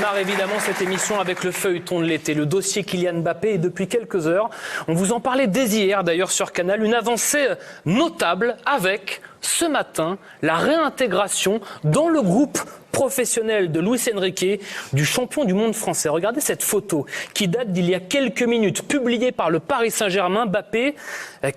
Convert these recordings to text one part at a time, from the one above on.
démarre évidemment cette émission avec le feuilleton de l'été, le dossier Kylian Mbappé. Et depuis quelques heures, on vous en parlait dès hier d'ailleurs sur Canal, une avancée notable avec, ce matin, la réintégration dans le groupe professionnel de Luis Enrique, du champion du monde français. Regardez cette photo qui date d'il y a quelques minutes, publiée par le Paris Saint-Germain. Mbappé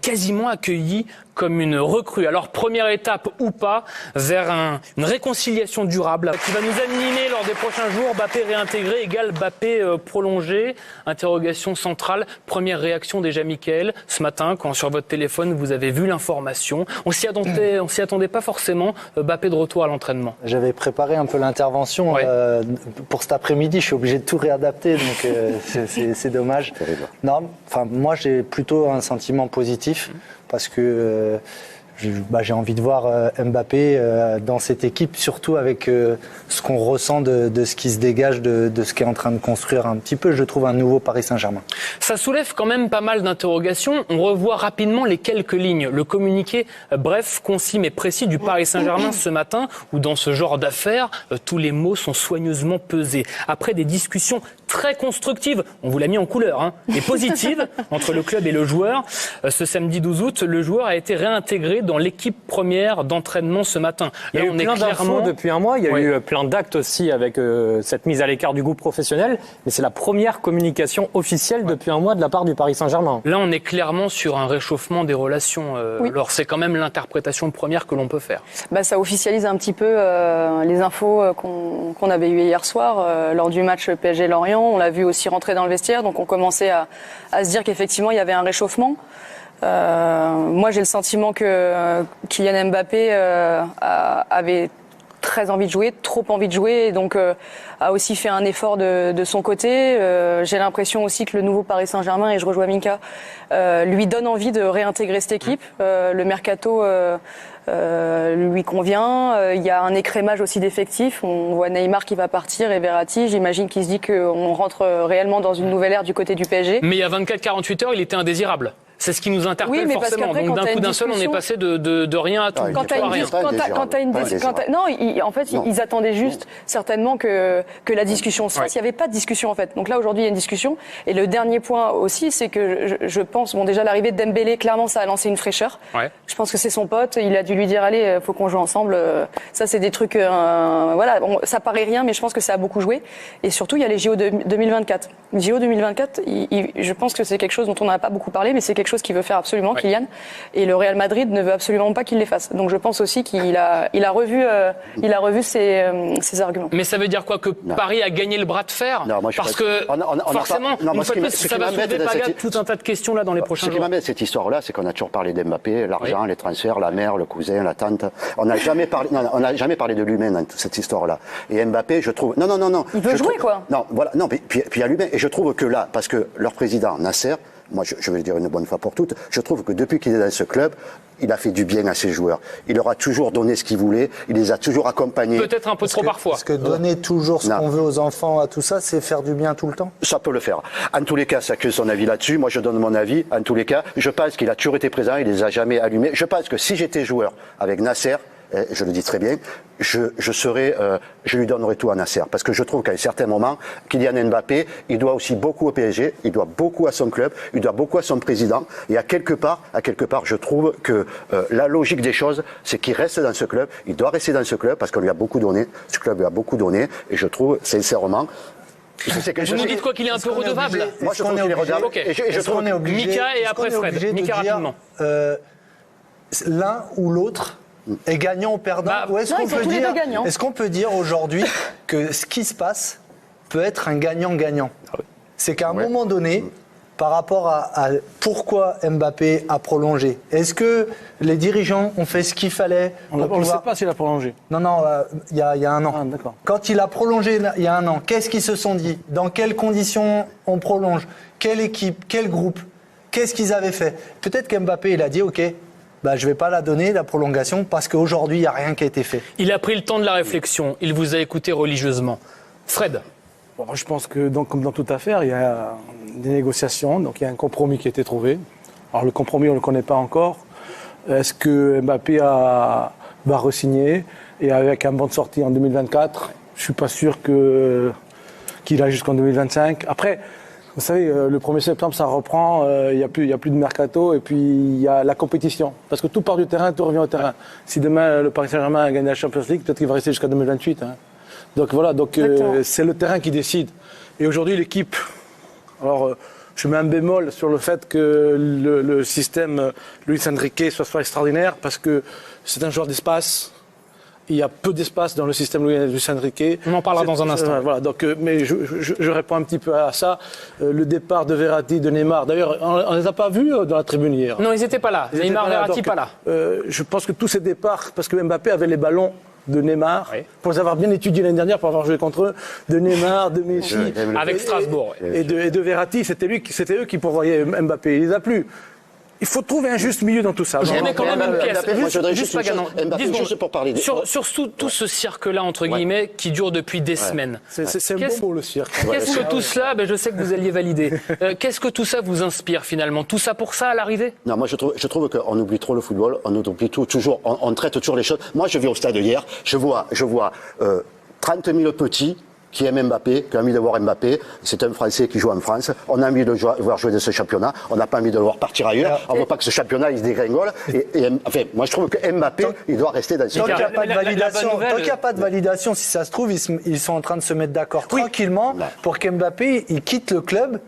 quasiment accueilli comme une recrue. Alors, première étape ou pas vers une réconciliation durable qui va nous animer lors des prochains jours. Mbappé réintégré égale Mbappé prolongé. Interrogation centrale. Première réaction déjà, Mickaël, ce matin, quand sur votre téléphone vous avez vu l'information. On s'y attendait pas forcément. Mbappé de retour à l'entraînement. J'avais préparé un peu l'intervention pour cet après-midi. Je suis obligé de tout réadapter, donc c'est dommage. Non, enfin moi j'ai plutôt un sentiment positif parce que j'ai envie de voir Mbappé dans cette équipe, surtout avec ce qu'on ressent de ce qui se dégage de ce qui est en train de construire un petit peu, je trouve, un nouveau Paris Saint-Germain. Ça soulève quand même pas mal d'interrogations. On revoit rapidement les quelques lignes. Le communiqué bref, concis mais précis du Paris Saint-Germain ce matin, où dans ce genre d'affaires, tous les mots sont soigneusement pesés. Après des discussions très constructives, on vous l'a mis en couleur, et positives, entre le club et le joueur, ce samedi 12 août, le joueur a été réintégré dans l'équipe première d'entraînement ce matin. Il y a eu plein d'infos depuis un mois, il y a eu plein d'actes aussi avec cette mise à l'écart du groupe professionnel, mais c'est la première communication officielle depuis un mois de la part du Paris Saint-Germain. Là, on est clairement sur un réchauffement des relations. Alors, c'est quand même l'interprétation première que l'on peut faire. Ça officialise un petit peu les infos qu'on avait eues hier soir lors du match PSG-Lorient. On l'a vu aussi rentrer dans le vestiaire, donc on commençait à se dire qu'effectivement, il y avait un réchauffement. Moi, j'ai le sentiment que Kylian Mbappé avait très envie de jouer, trop envie de jouer, et donc a aussi fait un effort de son côté. J'ai l'impression aussi que le nouveau Paris Saint-Germain, et je rejoins Mika, lui donne envie de réintégrer cette équipe. Le mercato lui convient. Il y a un écrémage aussi d'effectifs. On voit Neymar qui va partir et Verratti. J'imagine qu'il se dit qu'on rentre réellement dans une nouvelle ère du côté du PSG. Mais il y a 24-48 heures, il était indésirable. C'est ce qui nous interpelle forcément. Donc d'un coup d'un seul, on est passé de rien à tout. Ils attendaient juste certainement que la discussion se fasse. Il n'y avait pas de discussion en fait. Donc là aujourd'hui il y a une discussion. Et le dernier point aussi, c'est que je pense, déjà l'arrivée de Dembélé, clairement ça a lancé une fraîcheur. Ouais. Je pense que c'est son pote. Il a dû lui dire allez, faut qu'on joue ensemble. Ça c'est des trucs, ça paraît rien, mais je pense que ça a beaucoup joué. Et surtout il y a les JO 2024. Les JO 2024, je pense que c'est quelque chose dont on n'a pas beaucoup parlé, mais c'est quelque chose qu'il veut faire absolument, Kylian. Et le Real Madrid ne veut absolument pas qu'il les fasse. Donc je pense aussi qu'il a revu ses arguments. Mais ça veut dire quoi, que Paris a gagné le bras de fer? Non, moi, parce que forcément, une fois de plus, ça va soulever tout un tas de questions là dans les prochains jours. Ce qui m'embête cette histoire-là, c'est qu'on a toujours parlé d'Mbappé, l'argent, les transferts, la mère, le cousin, la tante. On n'a jamais parlé de l'humain dans cette histoire-là. Et Mbappé, je trouve, non. Il veut jouer, quoi. Non, voilà, non, puis il y a l'humain. Et je trouve que là, parce que leur président Nasser, moi, je vais le dire une bonne fois pour toutes, je trouve que depuis qu'il est dans ce club, il a fait du bien à ses joueurs. Il leur a toujours donné ce qu'ils voulaient, il les a toujours accompagnés. Peut-être un peu trop parfois. Parce que donner toujours ce qu'on veut aux enfants, à tout ça, c'est faire du bien tout le temps? Ça peut le faire. En tous les cas, ça que son avis là-dessus. Moi, je donne mon avis. En tous les cas, je pense qu'il a toujours été présent, il les a jamais allumés. Je pense que si j'étais joueur avec Nasser, je le dis très bien, je lui donnerais tout à Nasser. Parce que je trouve qu'à un certain moment, Kylian Mbappé, il doit aussi beaucoup au PSG, il doit beaucoup à son club, il doit beaucoup à son président. Et à quelque part, je trouve que la logique des choses, c'est qu'il reste dans ce club. Il doit rester dans ce club parce qu'on lui a beaucoup donné. Ce club lui a beaucoup donné. Et je trouve, sincèrement, vous nous dites quoi, qu'il est un peu redevable? Moi, je trouve qu'il est redevable. Et je trouve Mika et après Fred. Mika rapidement. L'un ou l'autre est gagnant ou perdant? Ou est-ce qu'on peut dire aujourd'hui que ce qui se passe peut être un gagnant-gagnant? C'est qu'à un moment donné, par rapport à pourquoi Mbappé a prolongé, est-ce que les dirigeants ont fait ce qu'il fallait? On ne sait pas s'il a prolongé. Non, il y a un an. D'accord. Quand il a prolongé il y a un an, qu'est-ce qu'ils se sont dit? Dans quelles conditions on prolonge? Quelle équipe? Quel groupe? Qu'est-ce qu'ils avaient fait? Peut-être qu'Mbappé, il a dit ok, je ne vais pas la donner, la prolongation, parce qu'aujourd'hui, il n'y a rien qui a été fait. Il a pris le temps de la réflexion. Il vous a écouté religieusement. Fred? Je pense que, comme dans toute affaire, il y a des négociations. Donc, il y a un compromis qui a été trouvé. Alors, le compromis, on ne le connaît pas encore. Est-ce que Mbappé va re-signer et avec un banc de sortie en 2024? Je ne suis pas sûr que qu'il a jusqu'en 2025. Après, vous savez, le 1er septembre, ça reprend, il y a plus de mercato, et puis il y a la compétition. Parce que tout part du terrain, tout revient au terrain. Si demain, le Paris Saint-Germain gagne la Champions League, peut-être qu'il va rester jusqu'à 2028. Hein. Donc voilà, c'est le terrain qui décide. Et aujourd'hui, l'équipe... Alors, je mets un bémol sur le fait que le système Luis Enrique soit extraordinaire, parce que c'est un joueur d'espace. Il y a peu d'espace dans le système Luis Enrique. On en parlera dans un instant. Voilà, donc, mais je réponds un petit peu à ça. Le départ de Verratti, de Neymar, d'ailleurs, on ne les a pas vus dans la tribune hier. Non, ils n'étaient pas là. Neymar, Verratti, pas là. Je pense que tous ces départs, parce que Mbappé avait les ballons de Neymar, pour les avoir bien étudiés l'année dernière, pour avoir joué contre eux, de Neymar, de Messi. Avec Strasbourg. Et de Verratti, c'était eux qui pourvoyaient Mbappé. Il les a plus. Il faut trouver un juste milieu dans tout ça. Je remets quand même une pièce. Juste pour parler. Sur tout ce cirque-là, entre guillemets, qui dure depuis des semaines. C'est beau pour le cirque. Qu'est-ce que tout cela, je sais que vous alliez valider, qu'est-ce que tout ça vous inspire finalement? Tout ça pour ça à l'arrivée? Non, moi je trouve qu'on oublie trop le football, on oublie toujours, on traite toujours les choses. Moi je vais au stade hier, je vois 30 000 petits qui aiment Mbappé, qui ont envie de voir Mbappé. C'est un Français qui joue en France. On a envie de voir jouer de ce championnat. On n'a pas envie de le voir partir ailleurs. On ne veut pas que ce championnat il se dégringole. Enfin, moi je trouve que Mbappé, il doit rester dans ce championnat. Tant Qu'il n'y a pas de validation, si ça se trouve, ils sont en train de se mettre d'accord tranquillement pour qu'Mbappé il quitte le club.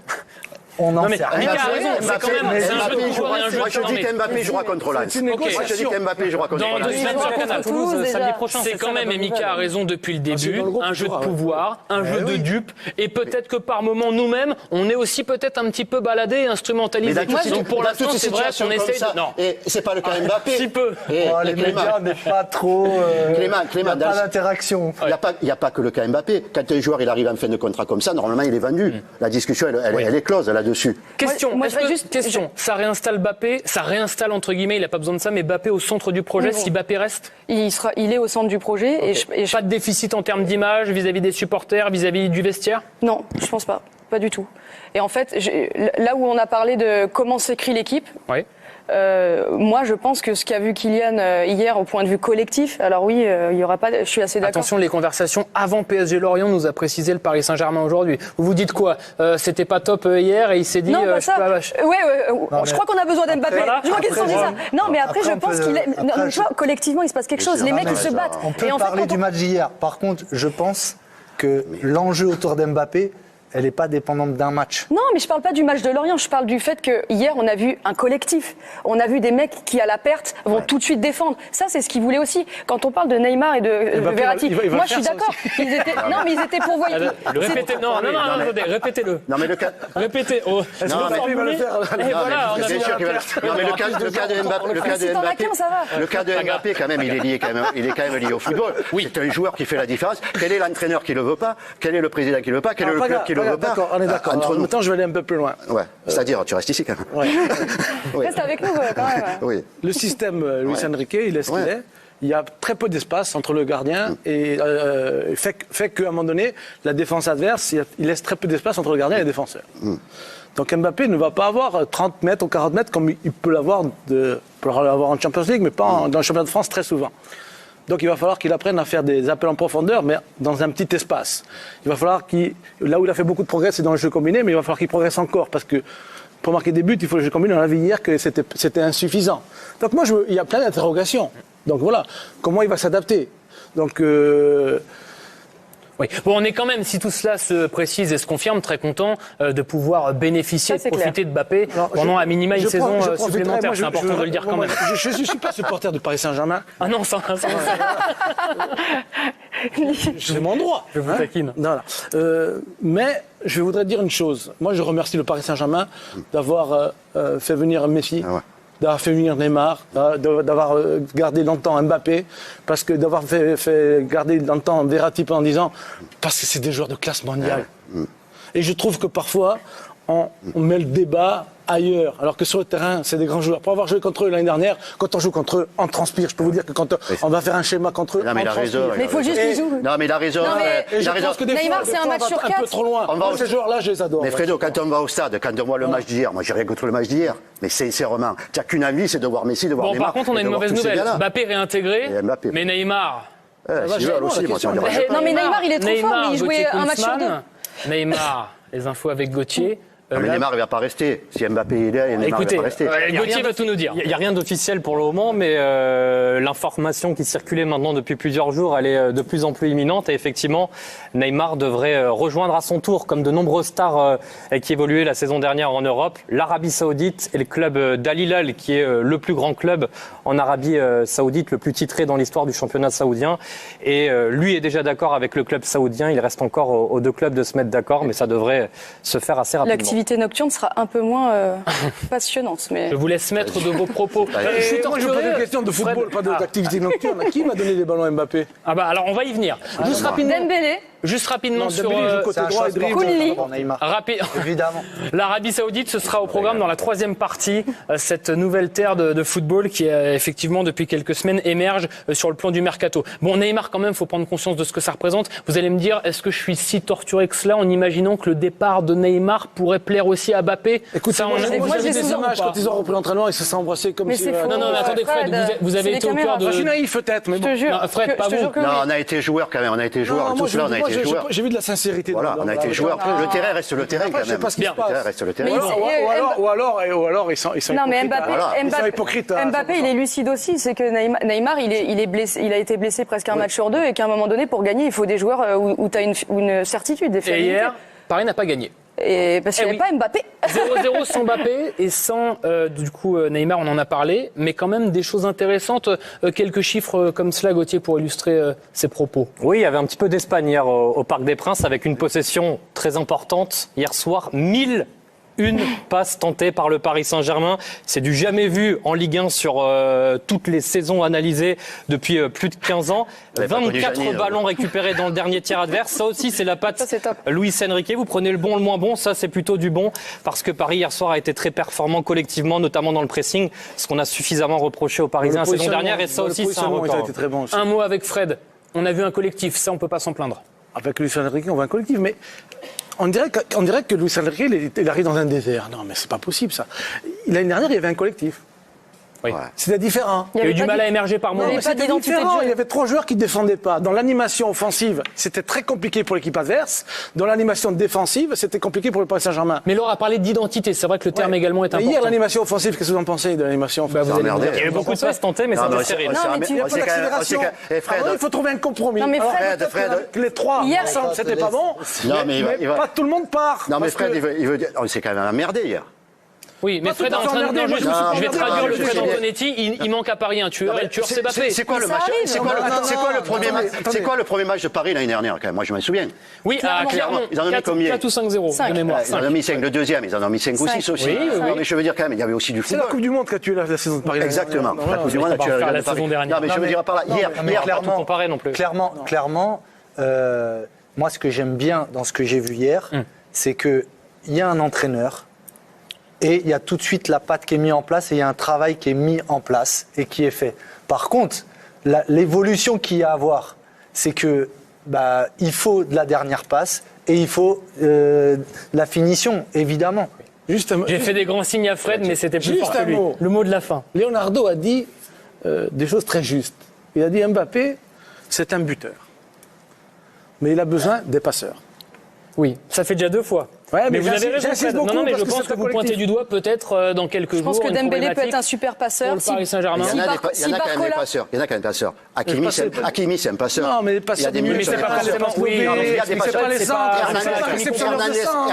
On en sait rien. Moi je dis qu'Mbappé jouera contre Lens. Moi je dis qu'Mbappé jouera contre Lens. Dans 2 semaines sur Canal Toulouse, samedi prochain. C'est quand même, et Mika a raison depuis le début, un jeu de pouvoir, un jeu de dupes, et peut-être que par moment nous-mêmes, on est aussi peut-être un petit peu baladés et instrumentalisés. Donc pour l'instant, c'est vrai qu'on essaye de... Non. Et c'est pas le cas Mbappé. Un petit peu. Les médias, on n'est pas trop... Clément, pas d'interaction. Il n'y a pas que le cas Mbappé. Quand un joueur il arrive en fin de contrat comme ça, normalement il est vendu. La discussion, elle est close là-dessus. Question, ça réinstalle Mbappé, ça réinstalle entre guillemets, il n'a pas besoin de ça, mais Mbappé au centre du projet, si Mbappé reste? Il est au centre du projet. Okay. Pas de déficit en termes d'image vis-à-vis des supporters, vis-à-vis du vestiaire? Non, je pense pas. Pas du tout. Et en fait, là où on a parlé de comment s'écrit l'équipe, moi je pense que ce qu'a vu Kylian hier au point de vue collectif, alors oui, il y aura pas, je suis assez d'accord. Attention, les conversations avant PSG Lorient nous a précisé le Paris Saint-Germain aujourd'hui. Vous vous dites quoi? C'était pas top hier et il s'est dit... Non, pas ça. Je crois qu'on a besoin d'Mbappé. Je crois qu'ils se sont dit ça. Non, mais après je pense qu'il est... collectivement il se passe quelque chose. Les mecs ils se battent. On peut parler du match d'hier. Par contre, je pense que l'enjeu autour d'Mbappé, elle n'est pas dépendante d'un match. Non, mais je parle pas du match de Lorient. Je parle du fait que hier, on a vu un collectif. On a vu des mecs qui, à la perte, vont tout de suite défendre. Ça, c'est ce qu'ils voulaient aussi. Quand on parle de Neymar et de Verratti, moi, je suis d'accord. Ils étaient pourvoyés. Répétez-le. Non, mais le cas. Répétez. Non, mais le cas de Mbappé, quand même, il est quand même lié au football. C'est un joueur qui fait la différence. Quel est l'entraîneur qui le veut pas? Quel est le président qui le veut pas? Quel est le club qui le veut pas? On est d'accord. Maintenant, je vais aller un peu plus loin. Ouais. C'est-à-dire, tu restes ici quand même. Reste avec nous quand même. Oui. Le système Luis Enrique, il est ce qu'il est. Il y a très peu d'espace entre le gardien et fait qu'à un moment donné, la défense adverse, il laisse très peu d'espace entre le gardien et les défenseurs. Donc Mbappé ne va pas avoir 30 mètres ou 40 mètres comme il peut l'avoir en Champions League, mais pas dans le championnat de France très souvent. Donc il va falloir qu'il apprenne à faire des appels en profondeur, mais dans un petit espace. Il va falloir là où il a fait beaucoup de progrès, c'est dans le jeu combiné, mais il va falloir qu'il progresse encore, parce que pour marquer des buts, il faut le jeu combiné. On a vu hier que c'était insuffisant. Donc moi, il y a plein d'interrogations. Donc voilà, comment il va s'adapter? Donc oui. Bon, on est quand même, si tout cela se précise et se confirme, très content de pouvoir bénéficier, de profiter de Mbappé pendant à minima une saison supplémentaire. C'est important de le dire quand même. Je ne suis pas supporter du Paris Saint-Germain. Ah non, ça. C'est mon droit. Je vous taquine. Voilà. Mais je voudrais dire une chose. Moi, je remercie le Paris Saint-Germain d'avoir fait venir Messi. D'avoir fait venir Neymar, d'avoir gardé longtemps Mbappé, parce que d'avoir fait garder longtemps Verratti pendant 10 ans, parce que c'est des joueurs de classe mondiale. Et je trouve que parfois, on met le débat ailleurs, alors que sur le terrain, c'est des grands joueurs. Pour avoir joué contre eux l'année dernière, quand on joue contre eux, on transpire. Je peux vous dire que quand on va faire un schéma contre eux, non, mais on transpire. Mais il faut juste qu'ils jouent. Non, mais il a raison. Et je pense que Neymar, c'est un match sur 4. Un peu trop loin. Ces joueurs-là, je les adore. Mais Fredo, quand on va au stade, quand on voit le match d'hier, moi j'ai rien contre le match d'hier, mais sincèrement, tu n'as qu'une envie, c'est de voir Messi, de voir Neymar. Par contre, on a une mauvaise nouvelle. Mbappé réintégré, mais Neymar... Non, mais Neymar, il est trop fort, mais il jouait un match sur 2. Neymar, les infos avec Gauthier. Mais Neymar, il va pas rester. Si Mbappé est là, Neymar Écoutez, va pas rester. Gauthier va tout nous dire. Il n'y a rien d'officiel pour le moment, mais l'information qui circulait maintenant depuis plusieurs jours, elle est de plus en plus imminente. Et effectivement, Neymar devrait rejoindre à son tour, comme de nombreuses stars qui évoluaient la saison dernière en Europe, l'Arabie Saoudite et le club d'Al Hilal, qui est le plus grand club en Arabie Saoudite, le plus titré dans l'histoire du championnat saoudien. Et lui est déjà d'accord avec le club saoudien. Il reste encore aux deux clubs de se mettre d'accord, mais ça devrait se faire assez rapidement. L'activité nocturne sera un peu moins passionnante. Mais... Je vous laisse mettre de vos propos. Je suis moi, je pose une question de football, pas d'activité nocturne. Qui m'a donné les ballons à Mbappé? Ah bah alors on va y venir. Juste rapidement. Dembélé. Juste rapidement Non, sur Dembélé joue côté droit et dribble. Kouli. pour Neymar. Évidemment. L'Arabie Saoudite, ce sera au programme dans la troisième partie. Cette nouvelle terre de football qui, effectivement, depuis quelques semaines, émerge sur le plan du mercato. Bon, Neymar, quand même, faut prendre conscience de ce que ça représente. Vous allez me dire, est-ce que je suis si torturé que cela en imaginant que le départ de Neymar pourrait plaire aussi à Mbappé? Écoute, ça, moi j'ai j'ai des souvent images quand ils ont repris l'entraînement, ils se sont embrassés comme Mais si... c'est faux. Non, attendez, Fred, vous avez c'est été au les cœur caméras. de... Je suis naïf peut-être, mais Je bon. te jure. Non, Fred, pas je te vous. jure que Non, oui. on a été joueurs quand même, on a été joueurs. Tous ceux-là, on a été joueurs. J'ai vu de la sincérité. Voilà, on a été joueurs. Le terrain reste le terrain Après, quand je sais même. pas ce qui se Le terrain passe. reste le terrain. Mais Ou alors, ils sont Non, mais hypocrites. Mbappé, Voilà. Ils sont Mbappé, hypocrites. Mbappé, il est lucide aussi. C'est que Neymar, il est blessé, il a été blessé presque un match sur deux et qu'à un moment donné, pour gagner, il faut des joueurs où tu as une certitude, des Et fiabilités. hier, Paris n'a pas gagné. Et parce qu'il n'y oui. avait pas Mbappé. 0-0 sans Mbappé et sans, du coup, Neymar, on en a parlé, mais quand même des choses intéressantes. Quelques chiffres comme cela, Gauthier, pour illustrer ses propos. Oui, il y avait un petit peu d'Espagne hier au Parc des Princes avec une possession très importante. Hier soir, 1001 passes tentées par le Paris Saint-Germain. C'est du jamais vu en Ligue 1 sur toutes les saisons analysées depuis plus de 15 ans. Vous avez pas connu 24 Gianni, ballons récupérés dans le dernier tiers adverse. Ça aussi, c'est la patte Ça, c'est top. Luis Enrique. Vous prenez le bon, le moins bon. Ça, c'est plutôt du bon parce que Paris hier soir a été très performant collectivement, notamment dans le pressing, ce qu'on a suffisamment reproché aux Parisiens la saison dernière. Et ça aussi, c'est un record. Très bon aussi. Un mot avec Fred. On a vu un collectif, ça, on peut pas s'en plaindre. Avec Luis Enrique, on voit un collectif, mais on dirait que Luis Enrique, il arrive dans un désert. Non, mais c'est pas possible ça. L'année dernière, il y avait un collectif. Oui. C'était différent. Il y a eu du pas mal à émerger par Il y moment. avait Mais pas c'était d'identité de différent. jeu. Il y avait 3 joueurs qui ne défendaient pas. Dans l'animation offensive, c'était très compliqué pour l'équipe adverse. Dans l'animation défensive, c'était compliqué pour le Paris Saint-Germain. Mais Laure a parlé d'identité, c'est vrai que le terme également est Mais important. hier, l'animation offensive, qu'est-ce que vous en pensez de l'animation offensive? vous allez Emmerdé. me dire. Il y a eu beaucoup de passes tentées, mais Non, c'était mais serré. Non, mais tu- Il n'y a pas d'accélération. Fred, Il faut trouver un compromis. Non, mais Alors, Fred- peut-être Fred, que les 3 Hier- ensemble, c'était pas bon. Non, mais il va- pas tout le monde part. Non, mais Parce Fred, que- il veut dire. On s'est quand même emmerdé hier. Oui, mais Pas Fred est tout en à fait train de... emmerdé, non, moi, je je me suis je vais emmerdé. traduire le Je Fred sais bien. Antonetti. Il manque à Paris un tueur, et le tueur, c'est Mbappé. C'est quoi le ça match arrive. C'est quoi Non, non, le non, premier attendez, match attendez. C'est quoi le premier match de Paris l'année dernière quand même? Moi, je m'en souviens. Oui, à Clermont. Ils en ont mis combien 4 ou 5-0 de Cinq. mémoire. Ils en ont mis 5 le deuxième, ils en ont mis 5 ou 6 aussi. Oui, oui, Non, oui. mais je veux dire quand même, il y avait aussi du C'est la football. Coupe du Monde qu'a tué la saison de Paris. Exactement. La Coupe du on Monde va a tué refaire la de Paris. saison dernière. Non, mais je veux dire par là, hier, mais Pas tout comparer non plus. Clairement, moi, ce que j'aime bien dans ce que j'ai vu hier, c'est qu'il y a un entraîneur et il y a tout de suite la patte qui est mise en place et il y a un travail qui est mis en place et qui est fait. Par contre, l'évolution qu'il y a à avoir, c'est que il faut de la dernière passe et il faut la finition, évidemment. Juste un- J'ai fait des grands signes à Fred, mais c'était plus Juste fort que un lui. mot. Le mot de la fin. Leonardo a dit des choses très justes. Il a dit Mbappé, c'est un buteur. Mais il a besoin des passeurs. Oui, ça fait déjà 2 fois. Ouais, mais mais vous avez j'insiste- raison, j'insiste Fred. Non, beaucoup non, mais parce je que pense c'est que un vous pointez collectif. du doigt peut-être dans quelques Je pense jours que une Dembélé peut être problématique un super passeur. pour le Paris Saint-Germain. Il y en a S'il des part- il y en a s'il quand même part des Colas- passeurs. Il y en a quand même des passeurs. passeurs. Hakimi, c'est un passeur. Non, mais les Il y a passeurs des du milieu, milieux, mais c'est pas passeurs. forcément- oui, Non, mais il y a des mais c'est passeurs. pas les c'est centres, pas- c'est c'est pas pas la réception de Hernandez centre.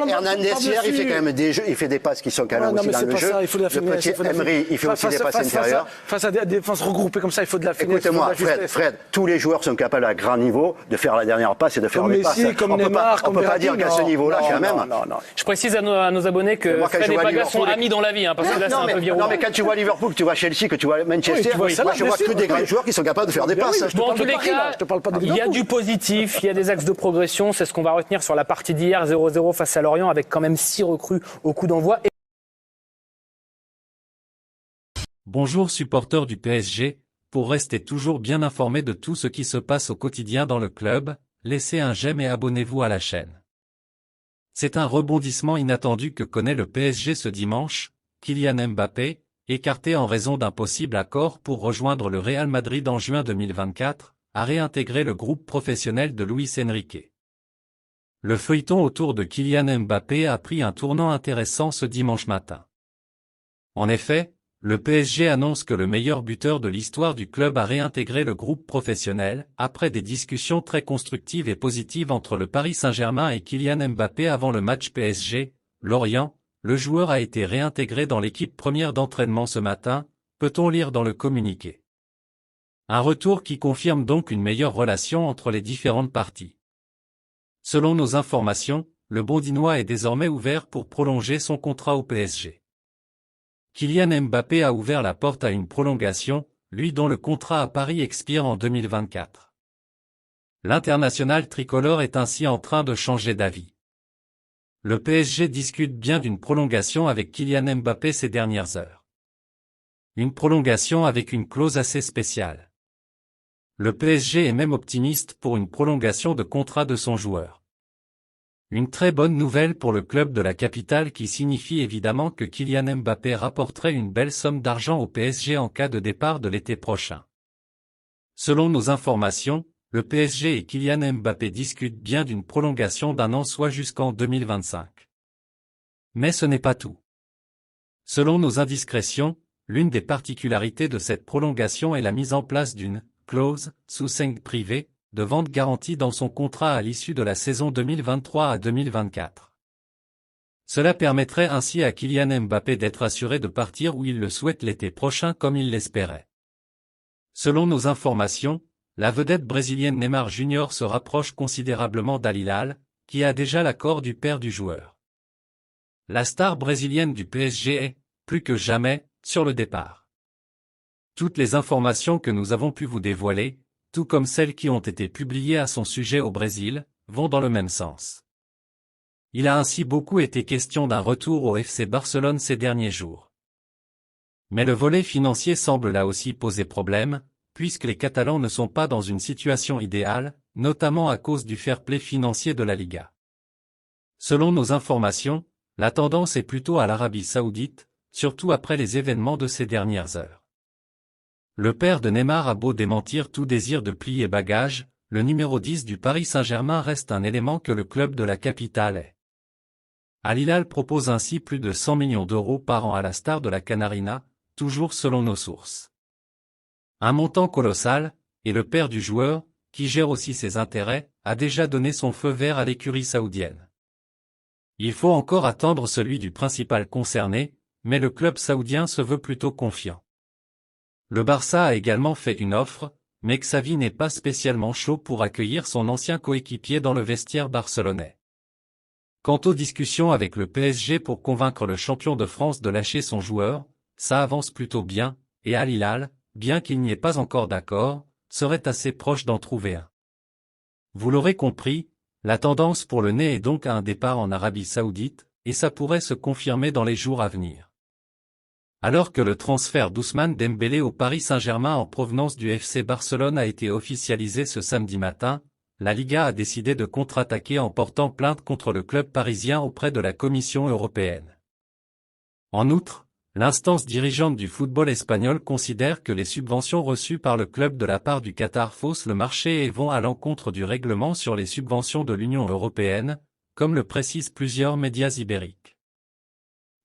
Hernandez hier, il fait quand même des jeux, il fait des passes qui sont quand même Non, aussi mais dans c'est le pas jeu. ça, il faut de la Le finesse. petit il faut de la Emery, il fait aussi des passes intérieures. Face à des défenses regroupées comme ça, il faut de la finesse. Écoute-moi, il faut de la Fred, justesse. tous les joueurs sont capables à grand niveau de faire la dernière passe et de faire Comme des passes. Messi, comme On peut Neymar, pas- comme on peut pas Verratti, dire qu'à ce non, niveau-là, non, quand même. non. Je précise à nos abonnés que Moi, quand Fred je et vois Baga sont Liverpool- amis dans la vie, parce que là c'est un peu virulent. Non, mais quand tu vois Liverpool, que tu vois Chelsea, que tu vois Manchester, Oui, tu vois ça, moi je bien vois sûr, que des oui. grands joueurs qui sont capables de faire des Bien oui, passes. je te Bon, en parle tous de les Paris, là, cas, je te parle pas de il y a Liverpool. du positif, il y a des axes de progression. C'est ce qu'on va retenir sur la partie d'hier, 0-0 face à Lorient, avec quand même 6 recrues au coup d'envoi. Bonjour supporters du PSG, pour rester toujours bien informé de tout ce qui se passe au quotidien dans le club, laissez un j'aime et abonnez-vous à la chaîne. C'est un rebondissement inattendu que connaît le PSG ce dimanche. Kylian Mbappé, écarté en raison d'un possible accord pour rejoindre le Real Madrid en juin 2024, a réintégré le groupe professionnel de Luis Enrique. le feuilleton autour de Kylian Mbappé a pris un tournant intéressant ce dimanche matin. En effet, le PSG annonce que le meilleur buteur de l'histoire du club a réintégré le groupe professionnel, après des discussions très constructives et positives entre le Paris Saint-Germain et Kylian Mbappé avant le match PSG-Lorient. Le joueur a été réintégré dans l'équipe première d'entraînement ce matin, peut-on lire dans le communiqué. Un retour qui confirme donc une meilleure relation entre les différentes parties. Selon nos informations, le Bondinois est désormais ouvert pour prolonger son contrat au PSG. Kylian Mbappé a ouvert la porte à une prolongation, lui dont le contrat à Paris expire en 2024. L'international tricolore est ainsi en train de changer d'avis. Le PSG discute bien d'une prolongation avec Kylian Mbappé ces dernières heures. Une prolongation avec une clause assez spéciale. Le PSG est même optimiste pour une prolongation de contrat de son joueur. Une très bonne nouvelle pour le club de la capitale qui signifie évidemment que Kylian Mbappé rapporterait une belle somme d'argent au PSG en cas de départ de l'été prochain. Selon nos informations, le PSG et Kylian Mbappé discutent bien d'une prolongation d'un an soit jusqu'en 2025. Mais ce n'est pas tout. Selon nos indiscrétions, l'une des particularités de cette prolongation est la mise en place d'une clause sous-seing privée de vente garantie dans son contrat à l'issue de la saison 2023 à 2024. Cela permettrait ainsi à Kylian Mbappé d'être assuré de partir où il le souhaite l'été prochain comme il l'espérait. Selon nos informations, la vedette brésilienne Neymar Jr. se rapproche considérablement d'Al Hilal, qui a déjà l'accord du père du joueur. La star brésilienne du PSG est, plus que jamais, sur le départ. Toutes les informations que nous avons pu vous dévoiler, tout comme celles qui ont été publiées à son sujet au Brésil, vont dans le même sens. Il a ainsi beaucoup été question d'un retour au FC Barcelone ces derniers jours. Mais le volet financier semble là aussi poser problème, puisque les Catalans ne sont pas dans une situation idéale, notamment à cause du fair-play financier de la Liga. Selon nos informations, la tendance est plutôt à l'Arabie Saoudite, surtout après les événements de ces dernières heures. Le père de Neymar a beau démentir tout désir de plier bagages, le numéro 10 du Paris Saint-Germain reste un élément que le club de la capitale est. Al Hilal propose ainsi plus de 100 millions d'euros par an à la star de la Canarina, toujours selon nos sources. Un montant colossal, et le père du joueur, qui gère aussi ses intérêts, a déjà donné son feu vert à l'écurie saoudienne. Il faut encore attendre celui du principal concerné, mais le club saoudien se veut plutôt confiant. Le Barça a également fait une offre, mais Xavi n'est pas spécialement chaud pour accueillir son ancien coéquipier dans le vestiaire barcelonais. Quant aux discussions avec le PSG pour convaincre le champion de France de lâcher son joueur, ça avance plutôt bien, et Al Hilal, bien qu'il n'y ait pas encore d'accord, serait assez proche d'en trouver un. Vous l'aurez compris, la tendance pour le nez est donc à un départ en Arabie Saoudite, et ça pourrait se confirmer dans les jours à venir. Alors que le transfert d'Ousmane Dembélé au Paris Saint-Germain en provenance du FC Barcelone a été officialisé ce samedi matin, la Liga a décidé de contre-attaquer en portant plainte contre le club parisien auprès de la Commission européenne. En outre, l'instance dirigeante du football espagnol considère que les subventions reçues par le club de la part du Qatar faussent le marché et vont à l'encontre du règlement sur les subventions de l'Union européenne, comme le précisent plusieurs médias ibériques.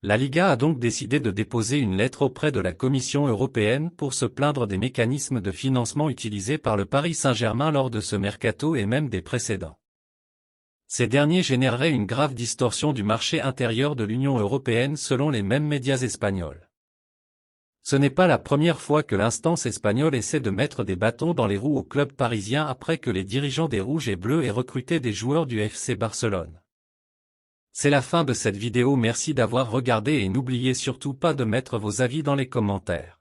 La Liga a donc décidé de déposer une lettre auprès de la Commission européenne pour se plaindre des mécanismes de financement utilisés par le Paris Saint-Germain lors de ce mercato et même des précédents. Ces derniers généreraient une grave distorsion du marché intérieur de l'Union européenne selon les mêmes médias espagnols. Ce n'est pas la première fois que l'instance espagnole essaie de mettre des bâtons dans les roues au club parisien après que les dirigeants des Rouges et Bleus aient recruté des joueurs du FC Barcelone. C'est la fin de cette vidéo, merci d'avoir regardé et n'oubliez surtout pas de mettre vos avis dans les commentaires.